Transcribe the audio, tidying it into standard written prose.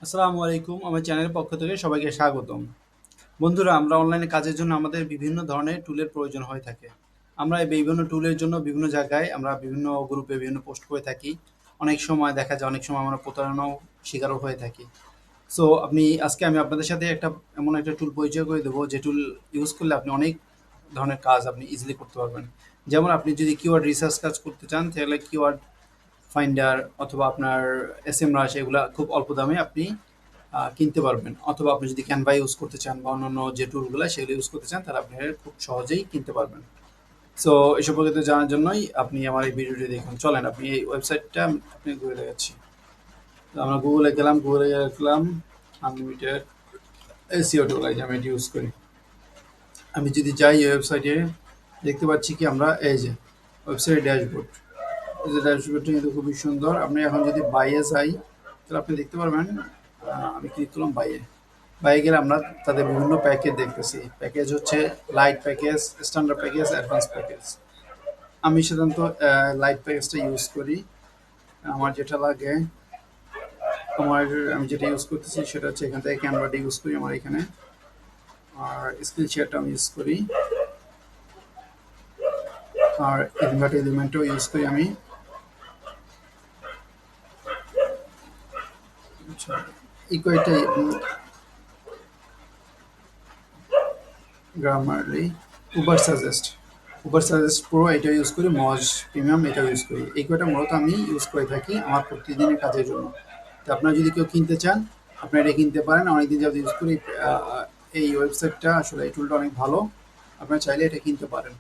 আসসালামু আলাইকুম। আমার চ্যানেলের পক্ষ থেকে সবাইকে স্বাগতম। বন্ধুরা, আমরা অনলাইনে কাজের জন্য আমাদের বিভিন্ন ধরনের টুলের প্রয়োজন হয়ে থাকে। আমরা এই বিভিন্ন টুলের জন্য বিভিন্ন জায়গায় আমরা বিভিন্ন গ্রুপে বিভিন্ন পোস্ট করে থাকি। অনেক সময় দেখা যায় অনেক সময় আমরা প্রতারণাও শিকারও হয়ে থাকি। সো আজকে আমি আপনাদের সাথে এমন একটা টুল পরিচয় করে দেবো যে টুল ইউজ করলে আপনি অনেক ধরনের কাজ আপনি ইজিলি করতে পারবেন। যেমন আপনি যদি কিওয়ার্ড রিসার্চ কাজ করতে চান তাহলে কিওয়ার্ড ফাইন্ডার অথবা আপনার এসএমরাশ এগুলা খুব অল্প দামে আপনি কিনতে পারবেন। অথবা আপনি যদি ক্যানভা ইউজ করতে চান বা অন্যান্য যে টুলগুলো সেগুলো ইউজ করতে চান তাহলে আপনি খুব সহজেই কিনতে পারবেন। সো এসব প্রকৃত জানার জন্যই আপনি আমার এই ভিডিওটি দেখুন। চলেন আপনি এই ওয়েবসাইটটা আপনি ঘুরে দেখাচ্ছি। তো আমরা গুগলে গেলাম আনলিমিটেড এসিও টুল, এই যে আমি এটি ইউজ করি। আমি যদি যাই এই ওয়েবসাইটে দেখতে পাচ্ছি কি আমরা এই যে ওয়েবসাইট ড্যাশবোর্ড, এই যে ড্যাশবোর্ডটা কিন্তু খুবই সুন্দর। আপনি এখন যদি বাইয়ে যাই তাহলে আপনি দেখতে পারবেন। আমি ক্লিক করলাম বাইয়ে। বাইরে গেলে আমরা তাদের বিভিন্ন প্যাকেজ দেখতেছি। প্যাকেজ হচ্ছে light package, standard package, advance package. আমি সাধারণত লাইট প্যাকেজটা ইউজ করি। আমার যেটা লাগে, আমার আমি যেটা ইউজ করতেছি সেটা হচ্ছে এখান থেকে ক্যানভাটা ইউজ করি আমার এখানে। আর স্ক্রিন শেয়ারটা আমি ইউজ করি। আর এলিমেন্টও ইউজ করি আমি। আচ্ছা, ইকুইটাই গ্রামারলি উবার সাজেস্ট প্রো এটা ইউজ করি, মজ প্রিমিয়াম এটা ইউজ করি। এই কয়টা মূলত আমি ইউজ করে থাকি আমার প্রতিদিনের কাজের জন্য। তো আপনারা যদি কেউ কিনতে চান আপনারা এটা কিনতে পারেন। অনেকদিন যাবত ইউজ করি। এই ওয়েবসাইটটা আসলে এই টুলটা অনেক ভালো। আপনারা চাইলে এটা কিনতে পারেন।